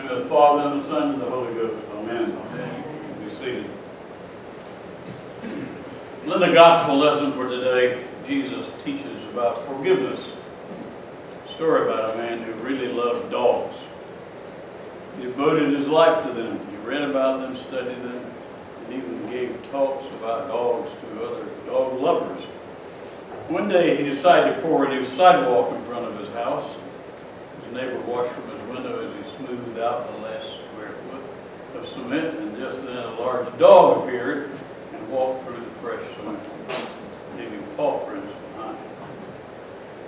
name of the Father, and the Son, and the Holy Ghost. Amen. Amen. Be seated. In the gospel lesson for today, Jesus teaches about forgiveness. A story about a man who really loved dogs. He devoted his life to them. He read about them, studied them, and even gave talks about dogs to other dog lovers. One day he decided to pour a new sidewalk in front of his house. His neighbor watched from his window as he smoothed out the last square foot of cement, and just then a large dog appeared and walked through the fresh cement, leaving paw prints behind.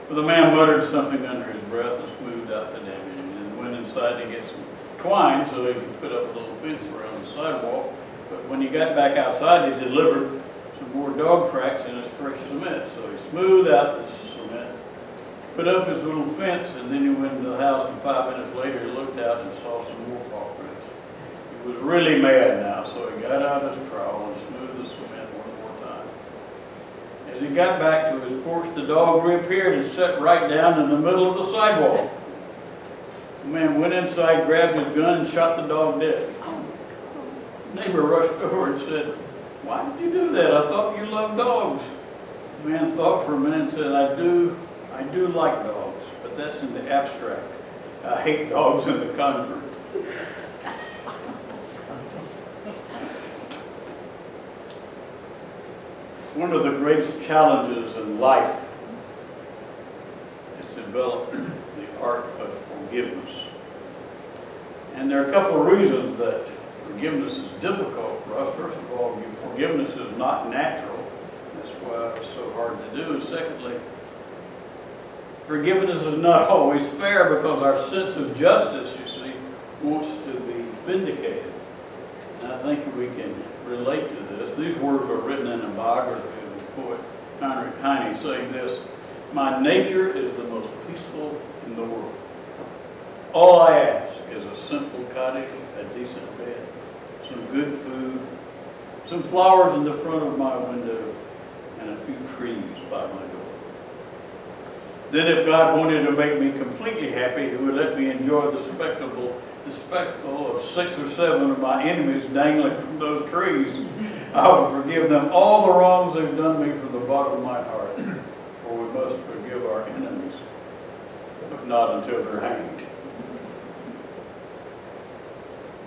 But the man muttered something under his breath and smoothed out the damage, and then went inside to get some twine so he could put up a little fence around the sidewalk. But when he got back outside, he delivered some more dog tracks in his fresh cement. So he smoothed out the cement, put up his little fence, and then he went into the house, and 5 minutes later he looked out and saw some more paw prints. He was really mad now, so he got out his trowel and smoothed the cement one more time. As he got back to his porch, the dog reappeared and sat right down in the middle of the sidewalk. The man went inside, grabbed his gun, and shot the dog dead. The neighbor rushed over and said, "Why did you do that? I thought you loved dogs." The man thought for a minute and said, I do like dogs, but that's in the abstract. I hate dogs in the concrete." One of the greatest challenges in life is to develop the art of forgiveness. And there are a couple of reasons that forgiveness is difficult for us. First of all, forgiveness is not natural. That's why it's so hard to do. And secondly, forgiveness is not always fair because our sense of justice, you see, wants to be vindicated. And I think we can relate to this. These words are written in a biography of the poet Heinrich Heine, saying this: "My nature is the most peaceful in the world. All I ask is a simple cottage, a decent bed, some good food, some flowers in the front of my window, and a few trees by my door. Then if God wanted to make me completely happy, He would let me enjoy the spectacle of 6 or 7 of my enemies dangling from those trees. I would forgive them all the wrongs they've done me from the bottom of my heart. For we must forgive our enemies, but not until they're hanged."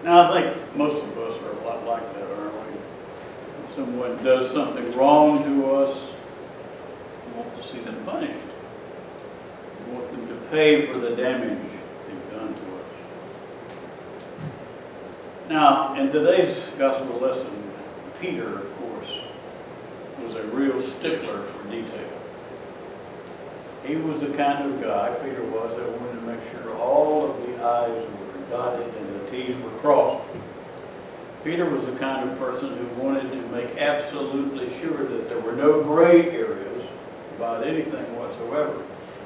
Now, I think most of us are a lot like that, aren't we? When someone does something wrong to us, we want to see them punished. We want them to pay for the damage they've done to us. Now, in today's gospel lesson, Peter, of course, was a real stickler for detail. He was the kind of guy, Peter was, that wanted to make sure all of the I's were dotted and the T's were crossed. Peter was the kind of person who wanted to make absolutely sure that there were no gray areas about anything whatsoever.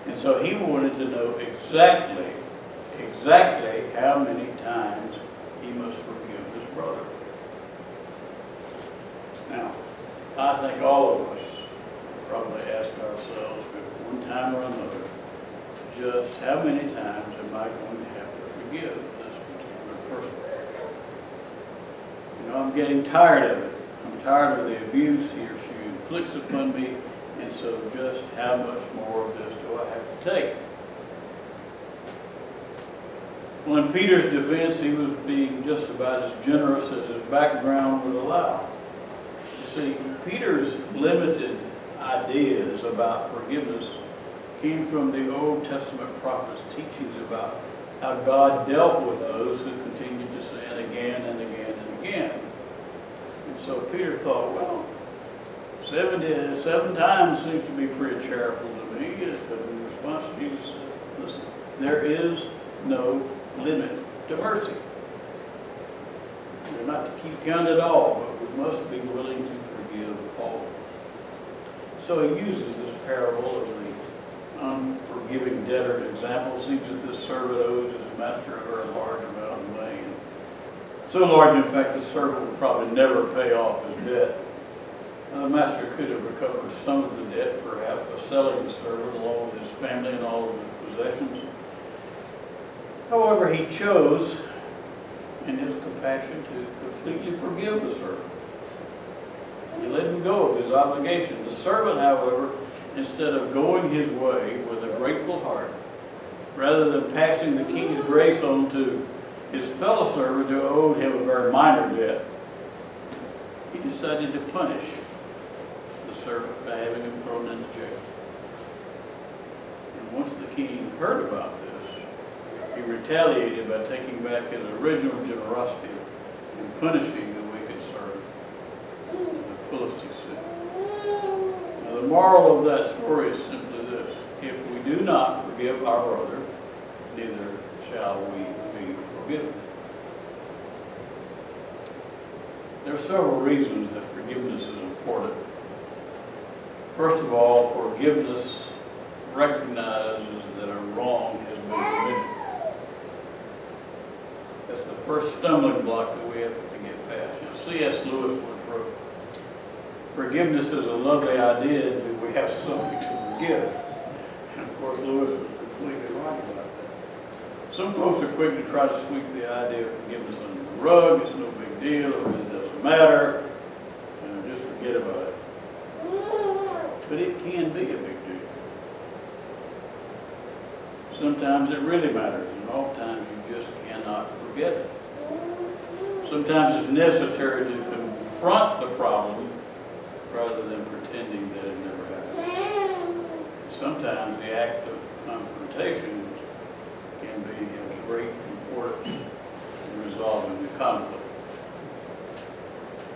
And so he wanted to know exactly how many times he must forgive his brother. Now, I think all of us probably ask ourselves at one time or another, just how many times am I going to have to forgive this particular person? You know, I'm getting tired of it. I'm tired of the abuse he or she inflicts upon me, and so just how much more of this do I have to take? Well, in Peter's defense, he was being just about as generous as his background would allow. You see, Peter's limited ideas about forgiveness came from the Old Testament prophets' teachings about how God dealt with those who continued to sin again and again and again. And so Peter thought, well, 7 times seems to be pretty charitable to me. But in response, Jesus said, listen, there is no limit to mercy. We're not to keep count at all, but we must be willing to forgive all. So he uses this parable of the unforgiving debtor example. Seems that this servant owes his master a very large amount of money. So large, in fact, the servant would probably never pay off his debt. The master could have recovered some of the debt, perhaps, by selling the servant along with his family and all of his possessions. However, he chose in his compassion to completely forgive the servant. He let him go of his obligation. The servant, however, instead of going his way with a grateful heart, rather than passing the king's grace on to his fellow servant who owed him a very minor debt, he decided to punish the servant by having him thrown into jail. And once the king heard about this, he retaliated by taking back his original generosity and punishing the wicked servant, the Philistine city. Now, the moral of that story is simply this: if we do not forgive our brother, neither shall we be forgiven. There are several reasons that forgiveness is important. First of all, forgiveness recognizes that a wrong has been committed. That's the first stumbling block that we have to get past. You know, C.S. Lewis once wrote, "Forgiveness is a lovely idea until we have something to forgive." And of course, Lewis was completely right about that. Some folks are quick to try to sweep the idea of forgiveness under the rug. It's no big deal. It really doesn't matter. Just forget about it. But it can be a big deal. Sometimes it really matters, and oftentimes you just cannot forget it. Sometimes it's necessary to confront the problem rather than pretending that it never happened. And sometimes the act of confrontation can be of great importance in resolving the conflict.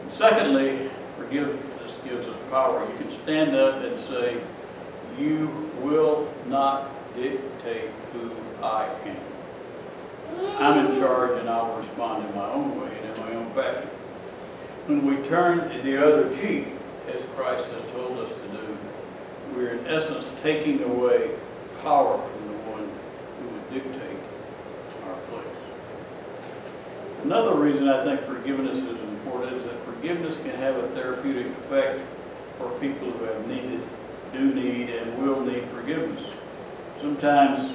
And secondly, forgiveness gives us power. You can stand up and say, "You will not dictate who I am. I'm in charge and I'll respond in my own way and in my own fashion." When we turn the other cheek, as Christ has told us to do, we're in essence taking away power from the one who would dictate our place. Another reason I think forgiveness is important is that forgiveness can have a therapeutic effect for people who have needed, do need, and will need forgiveness. Sometimes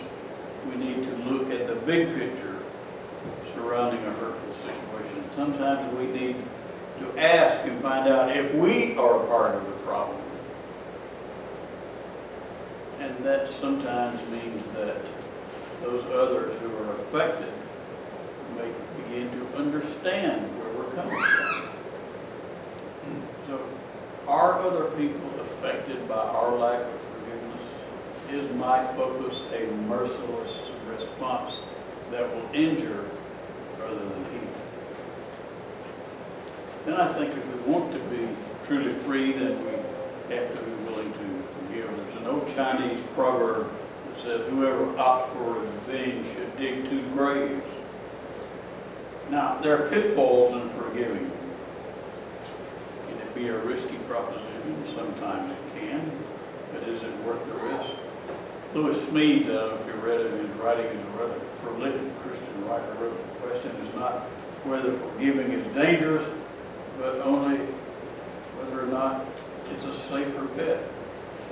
we need to look at the big picture surrounding a hurtful situation. Sometimes we need to ask and find out if we are a part of the problem. And that sometimes means that those others who are affected may begin to understand where we're coming from. So, are other people affected by our lack of forgiveness? Is my focus a merciless response that will injure rather than heal? Then I think if we want to be truly free, then we have to be willing to forgive. There's an old Chinese proverb that says, "Whoever opts for revenge should dig 2 graves." Now, there are pitfalls in forgiving. Can it be a risky proposition? Sometimes it can, but is it worth the risk? Lewis Smead, if you read it in his writing, is a rather prolific Christian writer, wrote, "The question is not whether forgiving is dangerous, but only whether or not it's a safer bet."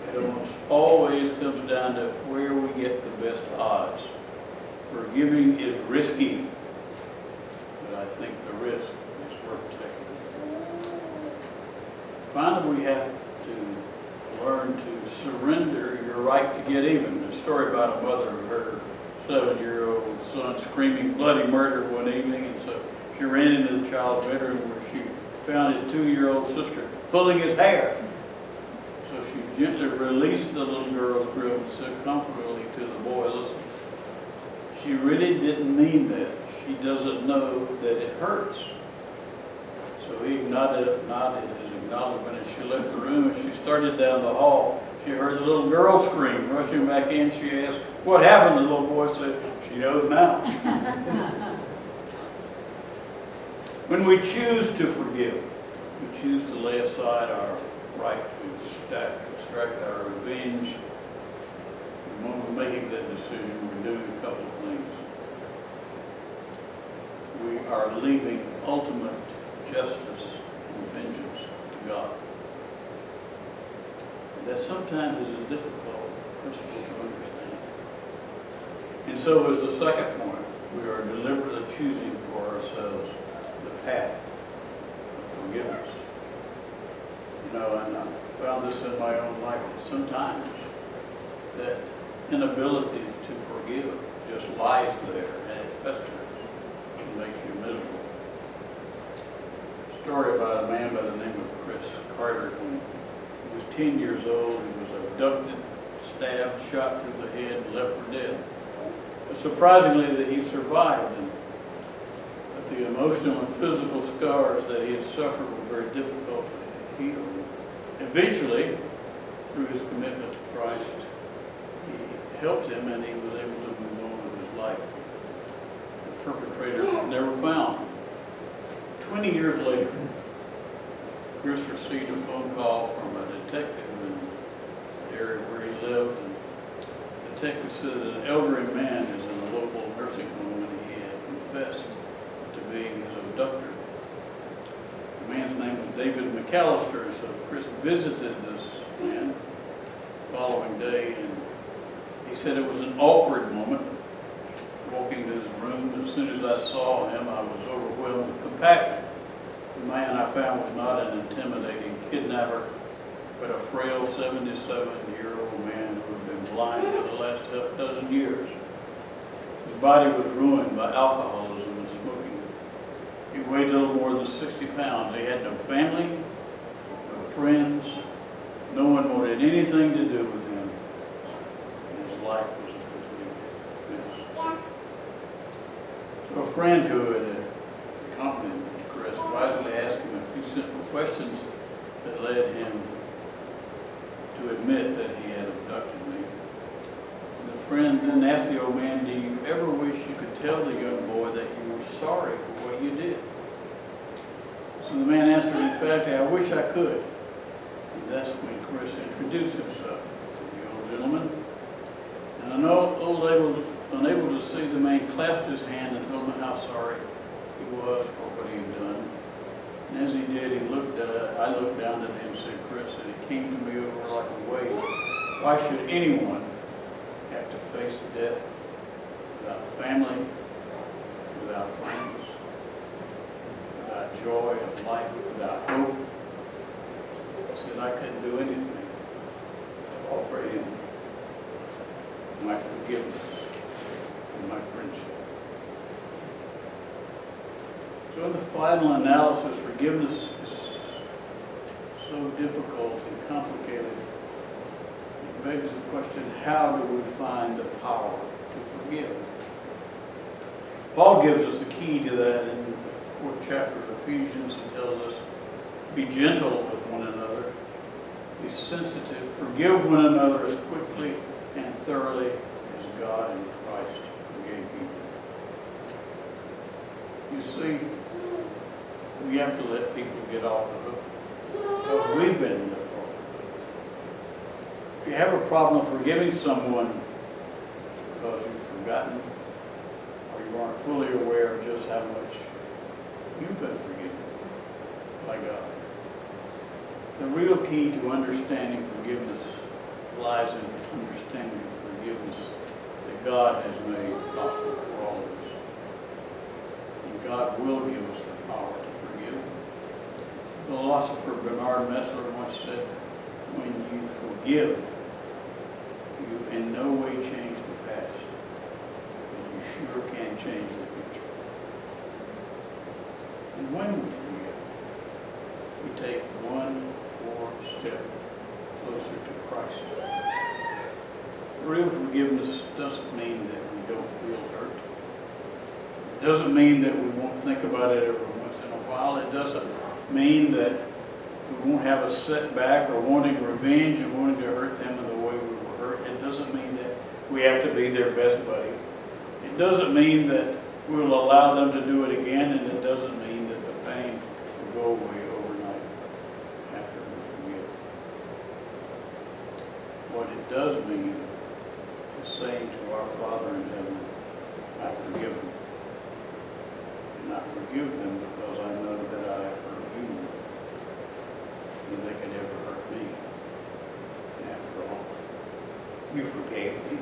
It almost always comes down to where we get the best odds. Forgiving is risky, but I think the risk is worth taking. Finally, we have to learn to surrender your right to get even. A story about a mother who heard her 7-year-old son screaming bloody murder one evening, and so she ran into the child's bedroom where she found his 2-year-old sister pulling his hair. So she gently released the little girl's grip and said comfortably to the boy, "Listen, she really didn't mean that. She doesn't know that it hurts." So he nodded his acknowledgement as she left the room. As she started down the hall, she heard the little girl scream. Rushing back in, she asked, "What happened?" The little boy said, "She knows now." When we choose to forgive, we choose to lay aside our right to extract our revenge. The moment we're making that decision, we're doing a couple of things. We are leaving ultimate justice and vengeance to God. That sometimes is a difficult principle to understand. And so as the second point, we are deliberately choosing for ourselves And I found this in my own life, that sometimes that inability to forgive just lies there and it festers and makes you miserable. A story about a man by the name of Chris Carter. When he was 10 years old, he was abducted, stabbed, shot through the head, and left for dead. But surprisingly, that he survived, but the emotional and physical scars that he had suffered were very difficult to heal. Eventually, through his commitment to Christ, he helped him and he was able to move on with his life. The perpetrator was never found. 20 years later, Chris received a phone call from a detective in the area where he lived. And the detective said that an elderly man is in a local nursing home and he had confessed to being his abductor. The man's name was David McAllister, and so Chris visited this man the following day, and he said it was an awkward moment walking to his room. As soon as I saw him, I was overwhelmed with compassion. The man I found was not an intimidating kidnapper, but a frail 77-year-old man who had been blind for the last half dozen years. His body was ruined by alcoholism and smoking. He weighed a little more than 60 pounds. He had no family, no friends. No one wanted anything to do with him. And his life was a complete mess. So a friend who had accompanied Chris wisely asked him a few simple questions that led him to admit that he had abducted me. And the friend then asked the old man, "Do you ever wish you could tell the young boy that you were sorry for what you did?" So the man answered, "In fact, I wish I could." And that's when Chris introduced himself to the old gentleman. And unable to see, the man clasped his hand and told him how sorry he was for what he had done. And as he did, I looked down at him and said, "Chris," and it came to me over like a wave. Why should anyone have to face death without family, without friends, without joy of life, without hope? He said, "I couldn't do anything to offer him my forgiveness and my friendship." So in the final analysis, forgiveness is so difficult and complicated. It begs the question, how do we find the power to forgive? Paul gives us the key to that in the 4th chapter of Ephesians. He tells us, "Be gentle with one another, be sensitive, forgive one another as quickly and thoroughly as God in Christ forgave you." You see, we have to let people get off the hook because we've been let off the hook. If you have a problem forgiving someone, it's because you've forgotten or you aren't fully aware of just how much you've been forgiven by God. The real key to understanding forgiveness lies in understanding the forgiveness that God has made possible for all of us. And God will give us the power to forgive. Philosopher Bernard Metzler once said, "When you forgive, you in no way change the past, but you sure can change the future." And when we forgive, we take one more step closer to Christ. Real forgiveness doesn't mean that we don't feel hurt. It doesn't mean that we won't think about it every once in a while. It doesn't mean that we won't have a setback or wanting revenge and wanting to hurt them in the way we were hurt. It doesn't mean that we have to be their best buddy. It doesn't mean that we'll allow them to do it again, and it doesn't mean that the pain will go away overnight after we forgive. What it does mean is saying to our Father in heaven, "I forgive them. And I forgive them because I know that I have hurt you more than they could ever hurt me. And after all, you forgave me."